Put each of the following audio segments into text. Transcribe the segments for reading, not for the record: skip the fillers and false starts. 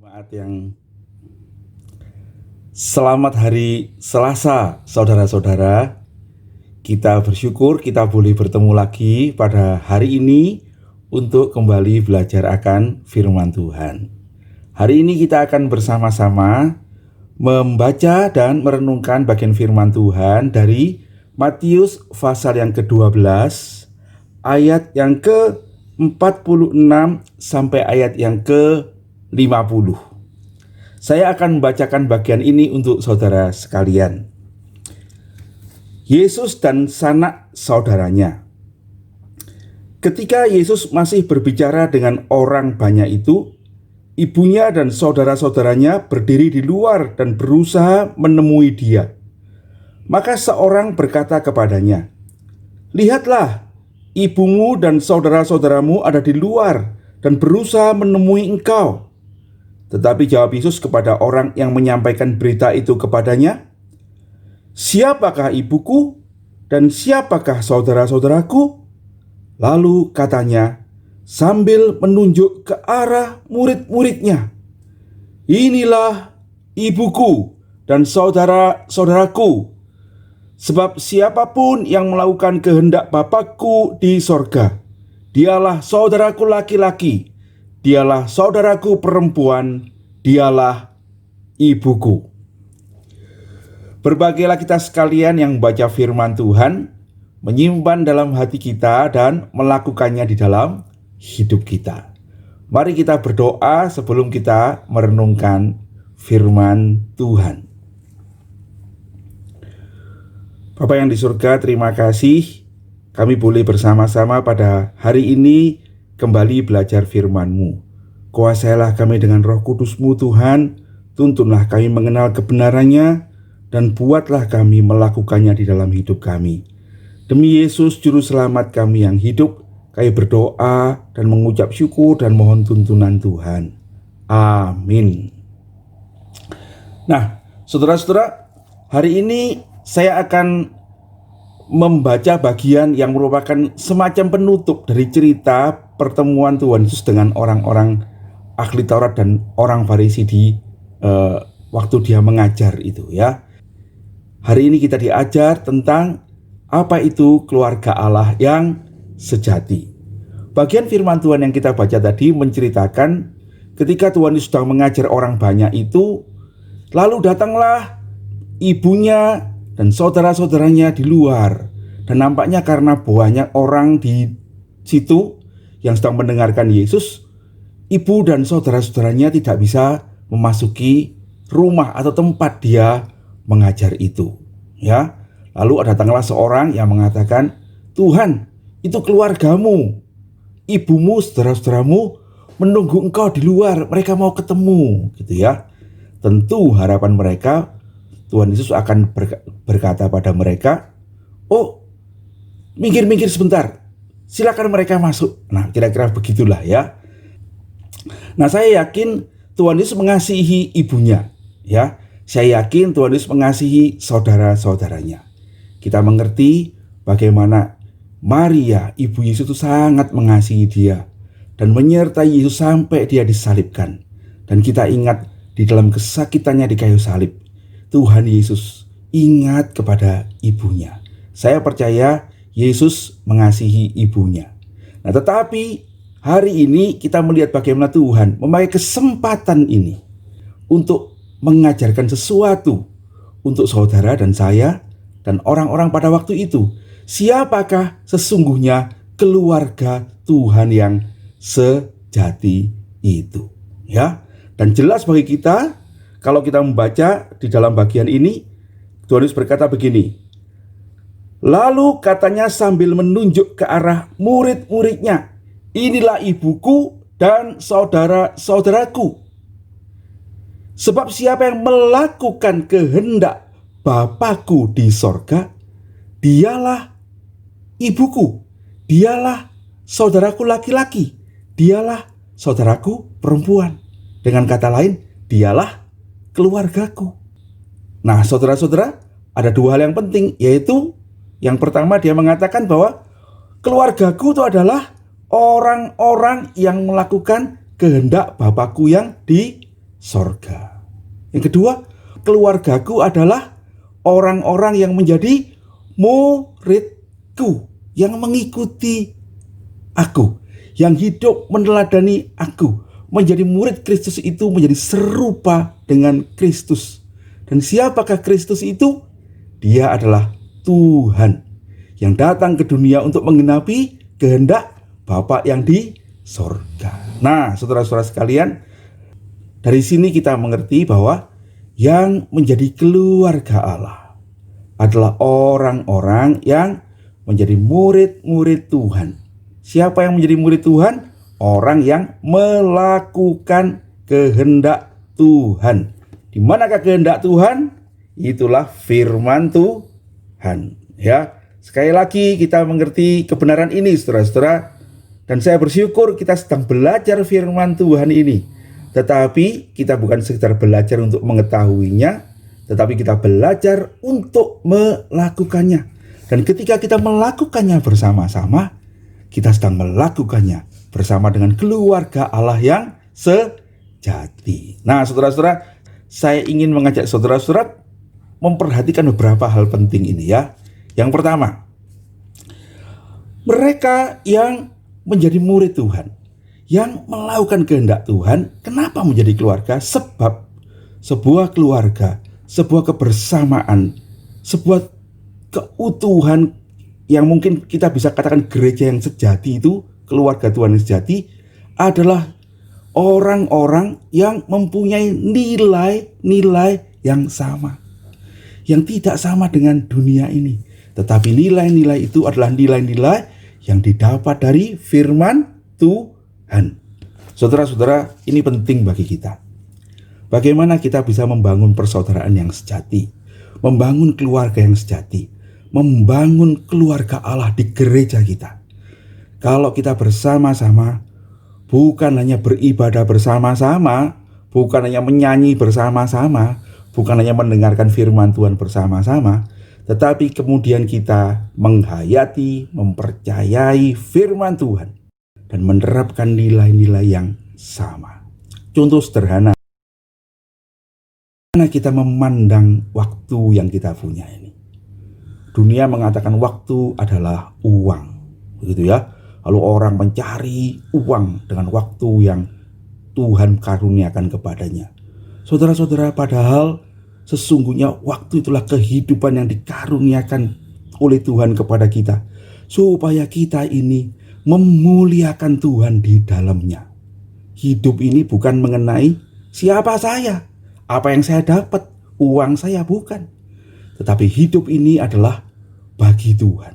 Jemaat yang selamat hari Selasa, saudara-saudara. Kita bersyukur kita boleh bertemu lagi pada hari ini untuk kembali belajar akan firman Tuhan. Hari ini kita akan bersama-sama membaca dan merenungkan bagian firman Tuhan dari Matius pasal yang ke-12 ayat yang ke-46 sampai ayat yang ke-50. Saya akan membacakan bagian ini untuk saudara sekalian. Yesus dan sanak saudaranya. Ketika Yesus masih berbicara dengan orang banyak itu, ibunya dan saudara-saudaranya berdiri di luar dan berusaha menemui dia. Maka seorang berkata kepadanya, "Lihatlah, ibumu dan saudara-saudaramu ada di luar dan berusaha menemui engkau." Tetapi jawab Yesus kepada orang yang menyampaikan berita itu kepadanya, "Siapakah ibuku dan siapakah saudara-saudaraku?" Lalu katanya sambil menunjuk ke arah murid-muridnya, "Inilah ibuku dan saudara-saudaraku. Sebab siapapun yang melakukan kehendak Bapakku di sorga, dialah saudaraku laki-laki, dialah saudaraku perempuan, dialah ibuku." Berbahagialah kita sekalian yang membaca firman Tuhan, menyimpan dalam hati kita dan melakukannya di dalam hidup kita. Mari kita berdoa sebelum kita merenungkan firman Tuhan. Bapa yang di surga, terima kasih kami boleh bersama-sama pada hari ini kembali belajar firman-Mu. Kuasailah kami dengan Roh Kudus-Mu Tuhan, tuntunlah kami mengenal kebenarannya, dan buatlah kami melakukannya di dalam hidup kami. Demi Yesus Juru Selamat kami yang hidup, kami berdoa dan mengucap syukur dan mohon tuntunan Tuhan. Amin. Nah, saudara-saudara, hari ini saya akan membaca bagian yang merupakan semacam penutup dari cerita pertemuan Tuhan Yesus dengan orang-orang ahli Taurat dan orang Farisi di waktu dia mengajar itu ya. Hari ini kita diajar tentang apa itu keluarga Allah yang sejati. Bagian firman Tuhan yang kita baca tadi menceritakan ketika Tuhan Yesus sedang mengajar orang banyak itu, lalu datanglah ibunya dan saudara-saudaranya di luar. Dan nampaknya karena banyak orang di situ yang sedang mendengarkan Yesus, ibu dan saudara-saudaranya tidak bisa memasuki rumah atau tempat dia mengajar itu. Ya, lalu datanglah seorang yang mengatakan, "Tuhan, itu keluargamu, ibumu, saudara-saudaramu menunggu engkau di luar, mereka mau ketemu," gitu ya. Tentu harapan mereka Tuhan Yesus akan berkata pada mereka, "Oh, minggir-minggir sebentar, silakan mereka masuk." Nah, kira-kira begitulah ya. Nah, saya yakin Tuhan Yesus mengasihi ibunya ya. Saya yakin Tuhan Yesus mengasihi saudara-saudaranya. Kita mengerti bagaimana Maria, ibu Yesus itu sangat mengasihi dia dan menyertai Yesus sampai dia disalibkan. Dan kita ingat di dalam kesakitannya di kayu salib, Tuhan Yesus ingat kepada ibunya. Saya percaya Yesus mengasihi ibunya. Nah, tetapi hari ini kita melihat bagaimana Tuhan memakai kesempatan ini untuk mengajarkan sesuatu untuk saudara dan saya dan orang-orang pada waktu itu. Siapakah sesungguhnya keluarga Tuhan yang sejati itu? Ya, dan jelas bagi kita kalau kita membaca di dalam bagian ini, Tuhan Yesus berkata begini. Lalu katanya sambil menunjuk ke arah murid-muridnya, "Inilah ibuku dan saudara-saudaraku. Sebab siapa yang melakukan kehendak Bapakku di sorga, dialah ibuku, dialah saudaraku laki-laki, dialah saudaraku perempuan. Dengan kata lain, dialah keluargaku." Nah, saudara-saudara, ada dua hal yang penting, yaitu yang pertama dia mengatakan bahwa keluargaku itu adalah orang-orang yang melakukan kehendak Bapakku yang di sorga. Yang kedua, keluargaku adalah orang-orang yang menjadi muridku, yang mengikuti aku, yang hidup meneladani aku. Menjadi murid Kristus itu menjadi serupa dengan Kristus. Dan siapakah Kristus itu? Dia adalah Tuhan yang datang ke dunia untuk menggenapi kehendak Bapa yang di sorga. Nah, saudara-saudara sekalian, dari sini kita mengerti bahwa yang menjadi keluarga Allah adalah orang-orang yang menjadi murid-murid Tuhan. Siapa yang menjadi murid Tuhan? Orang yang melakukan kehendak Tuhan. Di manakah kehendak Tuhan? Itulah firman Tuhan. Ya, sekali lagi kita mengerti kebenaran ini, saudara-saudara. Dan saya bersyukur kita sedang belajar firman Tuhan ini. Tetapi kita bukan sekedar belajar untuk mengetahuinya, tetapi kita belajar untuk melakukannya. Dan ketika kita melakukannya bersama-sama, kita sedang melakukannya bersama dengan keluarga Allah yang sejati. Nah, saudara-saudara, saya ingin mengajak saudara-saudara memperhatikan beberapa hal penting ini ya. Yang pertama, mereka yang menjadi murid Tuhan, yang melakukan kehendak Tuhan, kenapa menjadi keluarga? Sebab sebuah keluarga, sebuah kebersamaan, sebuah keutuhan yang mungkin kita bisa katakan gereja yang sejati itu, keluarga Tuhan yang sejati, adalah orang-orang yang mempunyai nilai-nilai yang sama, yang tidak sama dengan dunia ini. Tetapi nilai-nilai itu adalah nilai-nilai yang didapat dari firman Tuhan. Saudara-saudara, ini penting bagi kita. Bagaimana kita bisa membangun persaudaraan yang sejati, membangun keluarga yang sejati, membangun keluarga Allah di gereja kita. Kalau kita bersama-sama, bukan hanya beribadah bersama-sama, bukan hanya menyanyi bersama-sama, bukan hanya mendengarkan firman Tuhan bersama-sama, tetapi kemudian kita menghayati, mempercayai firman Tuhan dan menerapkan nilai-nilai yang sama. Contoh sederhana, karena kita memandang waktu yang kita punya ini. Dunia mengatakan waktu adalah uang, begitu ya. Lalu orang mencari uang dengan waktu yang Tuhan karuniakan kepadanya. Saudara-saudara, padahal sesungguhnya waktu itulah kehidupan yang dikaruniakan oleh Tuhan kepada kita, supaya kita ini memuliakan Tuhan di dalamnya. Hidup ini bukan mengenai siapa saya, apa yang saya dapat, uang saya, bukan. Tetapi hidup ini adalah bagi Tuhan,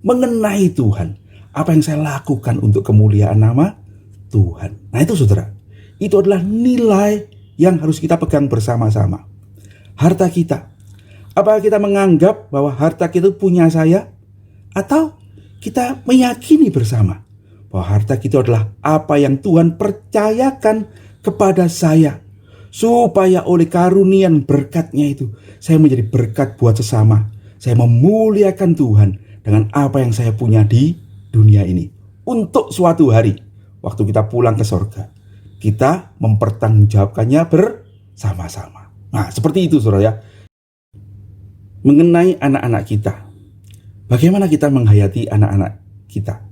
mengenai Tuhan, apa yang saya lakukan untuk kemuliaan nama Tuhan. Nah itu saudara, itu adalah nilai yang harus kita pegang bersama-sama. Harta kita, apakah kita menganggap bahwa harta kita punya saya, atau kita meyakini bersama bahwa harta itu adalah apa yang Tuhan percayakan kepada saya, supaya oleh karunia berkatnya itu saya menjadi berkat buat sesama. Saya memuliakan Tuhan dengan apa yang saya punya di dunia ini, untuk suatu hari waktu kita pulang ke sorga, kita mempertanggungjawabkannya bersama-sama. Nah seperti itu saudara ya. Mengenai anak-anak kita, bagaimana kita menghayati anak-anak kita?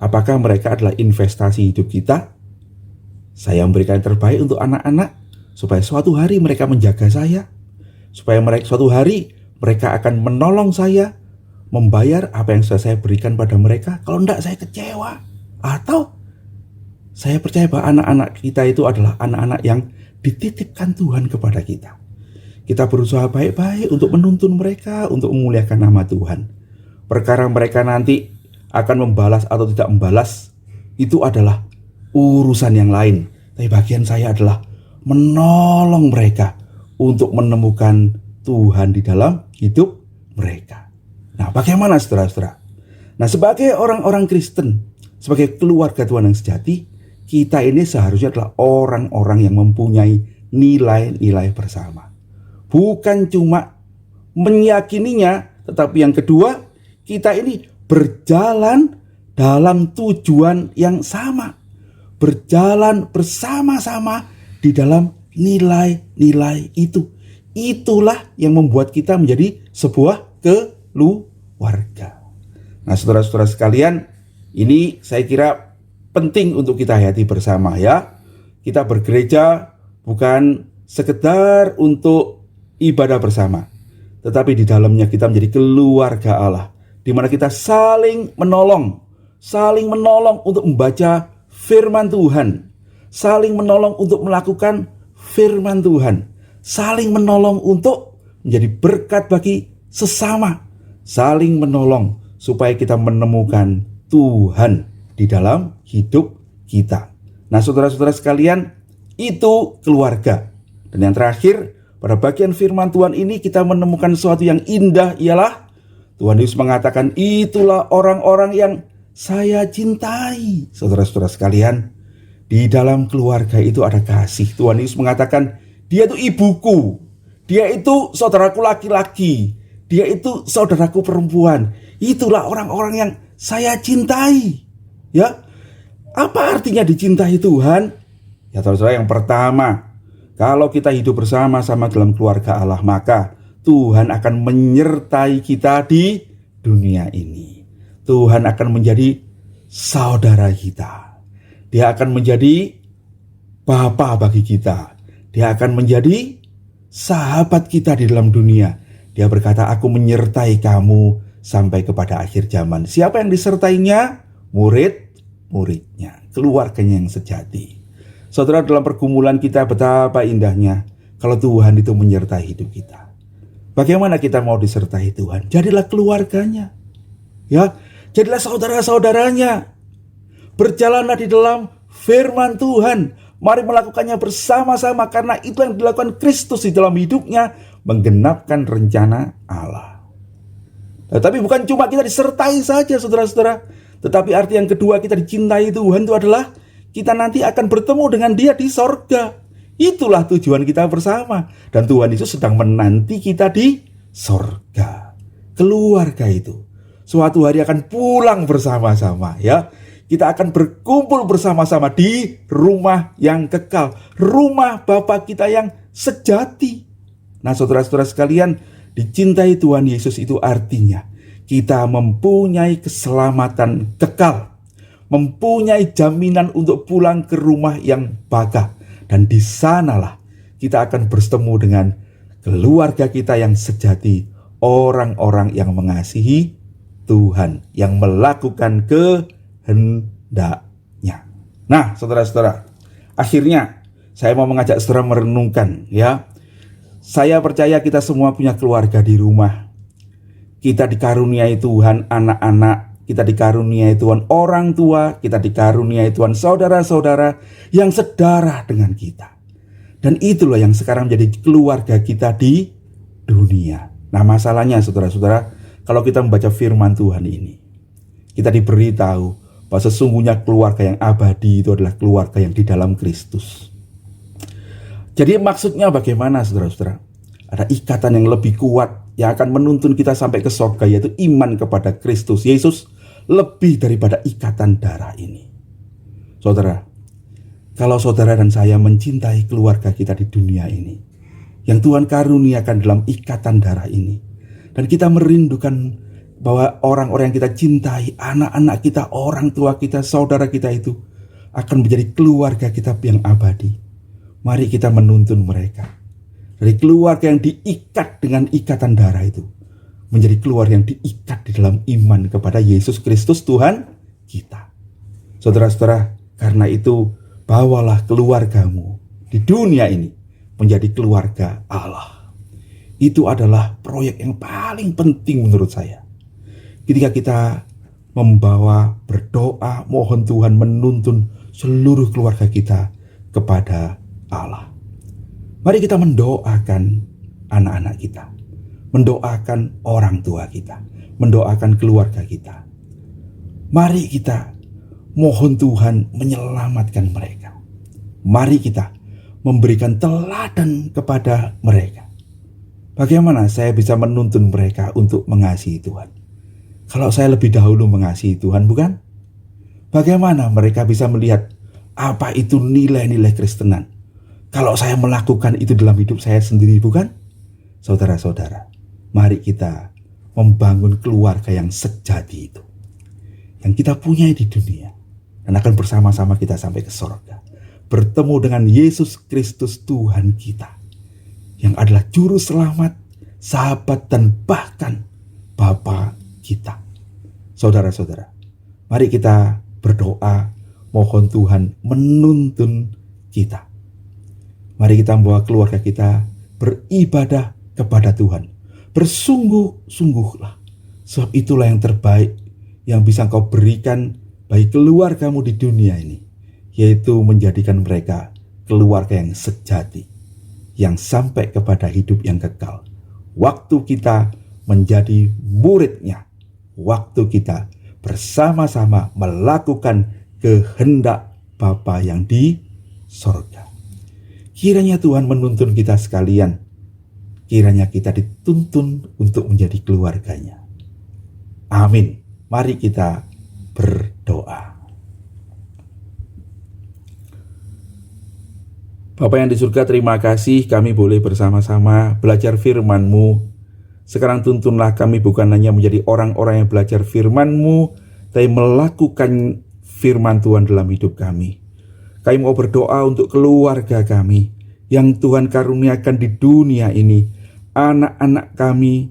Apakah mereka adalah investasi hidup kita? Saya memberikan yang terbaik untuk anak-anak, supaya suatu hari mereka menjaga saya, supaya suatu hari mereka akan menolong saya, membayar apa yang sudah saya berikan pada mereka. Kalau enggak, saya kecewa. Atau saya percaya bahwa anak-anak kita itu adalah anak-anak yang dititipkan Tuhan kepada kita. Kita berusaha baik-baik untuk menuntun mereka, untuk memuliakan nama Tuhan. Perkara mereka nanti akan membalas atau tidak membalas, itu adalah urusan yang lain. Tapi bagian saya adalah menolong mereka untuk menemukan Tuhan di dalam hidup mereka. Nah, bagaimana saudara-saudara? Nah, sebagai orang-orang Kristen, sebagai keluarga Tuhan yang sejati, kita ini seharusnya adalah orang-orang yang mempunyai nilai-nilai bersama. Bukan cuma meyakininya, tetapi yang kedua, kita ini berjalan dalam tujuan yang sama, berjalan bersama-sama di dalam nilai-nilai itu. Itulah yang membuat kita menjadi sebuah keluarga. Nah, saudara-saudara sekalian, ini saya kira penting untuk kita hayati bersama ya. Kita bergereja bukan sekedar untuk ibadah bersama, tetapi di dalamnya kita menjadi keluarga Allah, di mana kita saling menolong untuk membaca firman Tuhan, saling menolong untuk melakukan firman Tuhan, saling menolong untuk menjadi berkat bagi sesama, saling menolong supaya kita menemukan Tuhan di dalam hidup kita. Nah, saudara-saudara sekalian, itu keluarga. Dan yang terakhir, pada bagian firman Tuhan ini kita menemukan sesuatu yang indah, ialah Tuhan Yesus mengatakan, itulah orang-orang yang saya cintai. Saudara-saudara sekalian, di dalam keluarga itu ada kasih. Tuhan Yesus mengatakan, dia itu ibuku, dia itu saudaraku laki-laki, dia itu saudaraku perempuan. Itulah orang-orang yang saya cintai. Ya, apa artinya dicintai Tuhan? Ya, saudara, yang pertama, kalau kita hidup bersama-sama dalam keluarga Allah, maka Tuhan akan menyertai kita di dunia ini. Tuhan akan menjadi saudara kita. Dia akan menjadi bapa bagi kita. Dia akan menjadi sahabat kita di dalam dunia. Dia berkata, aku menyertai kamu sampai kepada akhir zaman. Siapa yang disertainya? Murid-muridnya, keluarganya yang sejati. Saudara, dalam pergumulan kita betapa indahnya kalau Tuhan itu menyertai hidup kita. Bagaimana kita mau disertai Tuhan? Jadilah keluarganya. Ya, jadilah saudara-saudaranya. Berjalanlah di dalam firman Tuhan. Mari melakukannya bersama-sama, karena itu yang dilakukan Kristus di dalam hidupnya, menggenapkan rencana Allah. Tetapi bukan cuma kita disertai saja, saudara-saudara, tetapi arti yang kedua kita dicintai Tuhan itu adalah kita nanti akan bertemu dengan Dia di sorga. Itulah tujuan kita bersama. Dan Tuhan Yesus sedang menanti kita di sorga. Keluarga itu suatu hari akan pulang bersama-sama ya. Kita akan berkumpul bersama-sama di rumah yang kekal, rumah Bapa kita yang sejati. Nah, saudara-saudara sekalian, dicintai Tuhan Yesus itu artinya kita mempunyai keselamatan kekal, mempunyai jaminan untuk pulang ke rumah yang baka. Dan di sanalah kita akan bertemu dengan keluarga kita yang sejati, orang-orang yang mengasihi Tuhan, yang melakukan kehendaknya. Nah, saudara-saudara, akhirnya saya mau mengajak saudara merenungkan ya. Saya percaya kita semua punya keluarga di rumah. Kita dikaruniai Tuhan anak-anak, kita dikaruniai Tuhan orang tua, kita dikaruniai Tuhan saudara-saudara yang sedarah dengan kita. Dan itulah yang sekarang menjadi keluarga kita di dunia. Nah, masalahnya saudara-saudara, kalau kita membaca firman Tuhan ini, kita diberitahu bahwa sesungguhnya keluarga yang abadi itu adalah keluarga yang di dalam Kristus. Jadi maksudnya bagaimana, saudara-saudara? Ada ikatan yang lebih kuat yang akan menuntun kita sampai ke surga, yaitu iman kepada Kristus Yesus, lebih daripada ikatan darah ini. Saudara, kalau saudara dan saya mencintai keluarga kita di dunia ini, yang Tuhan karuniakan dalam ikatan darah ini, dan kita merindukan bahwa orang-orang yang kita cintai, anak-anak kita, orang tua kita, saudara kita itu akan menjadi keluarga kita yang abadi. Mari kita menuntun mereka dari keluarga yang diikat dengan ikatan darah itu menjadi keluarga yang diikat di dalam iman kepada Yesus Kristus Tuhan kita. Saudara-saudara, karena itu bawalah keluargamu di dunia ini menjadi keluarga Allah. Itu adalah proyek yang paling penting menurut saya. Ketika kita membawa, berdoa, mohon Tuhan menuntun seluruh keluarga kita kepada Allah. Mari kita mendoakan anak-anak kita, mendoakan orang tua kita, mendoakan keluarga kita. Mari kita mohon Tuhan menyelamatkan mereka. Mari kita memberikan teladan kepada mereka. Bagaimana saya bisa menuntun mereka untuk mengasihi Tuhan? Kalau saya lebih dahulu mengasihi Tuhan, bukan? Bagaimana mereka bisa melihat apa itu nilai-nilai Kristenan? kalau saya melakukan itu dalam hidup saya sendiri, bukan? Saudara-saudara, mari kita membangun keluarga yang sejati itu, yang kita punya di dunia, dan akan bersama-sama kita sampai ke surga, bertemu dengan Yesus Kristus Tuhan kita, yang adalah juru selamat, sahabat, dan bahkan Bapa kita. Saudara-saudara, mari kita berdoa, mohon Tuhan menuntun kita. Mari kita membawa keluarga kita beribadah kepada Tuhan. Bersungguh-sungguhlah, sebab itulah yang terbaik yang bisa engkau berikan bagi keluargamu di dunia ini, yaitu menjadikan mereka keluarga yang sejati, yang sampai kepada hidup yang kekal. Waktu kita menjadi muridnya, waktu kita bersama-sama melakukan kehendak Bapa yang di sorga. Kiranya Tuhan menuntun kita sekalian. Kiranya kita dituntun untuk menjadi keluarganya. Amin. Mari kita berdoa. Bapa yang di surga, terima kasih kami boleh bersama-sama belajar firman-Mu. Sekarang tuntunlah kami bukan hanya menjadi orang-orang yang belajar firman-Mu, tapi melakukan firman Tuhan dalam hidup kami. Kami mau berdoa untuk keluarga kami yang Tuhan karuniakan di dunia ini, anak-anak kami,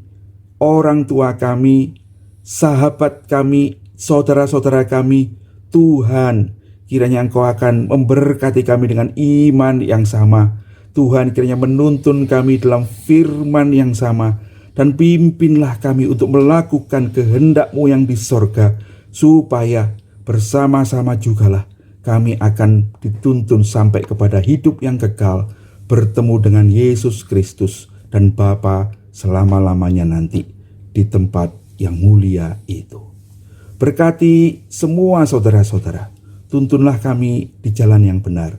orang tua kami, sahabat kami, saudara-saudara kami. Tuhan, kiranya Engkau akan memberkati kami dengan iman yang sama. Tuhan, kiranya menuntun kami dalam firman yang sama, dan pimpinlah kami untuk melakukan kehendak-Mu yang di sorga, supaya bersama-sama jugalah kami akan dituntun sampai kepada hidup yang kekal, bertemu dengan Yesus Kristus dan Bapa selama-lamanya nanti di tempat yang mulia itu. Berkati semua saudara-saudara, tuntunlah kami di jalan yang benar.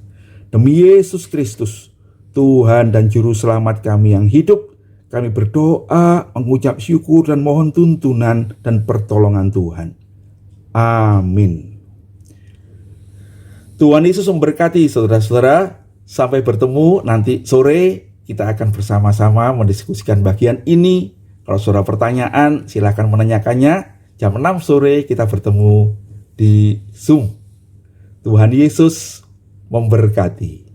Demi Yesus Kristus, Tuhan dan Juru Selamat kami yang hidup, kami berdoa, mengucap syukur dan mohon tuntunan dan pertolongan Tuhan. Amin. Tuhan Yesus memberkati saudara-saudara. Sampai bertemu nanti sore. Kita akan bersama-sama mendiskusikan bagian ini. Kalau saudara pertanyaan, silakan menanyakannya. Jam 6 sore kita bertemu di Zoom. Tuhan Yesus memberkati.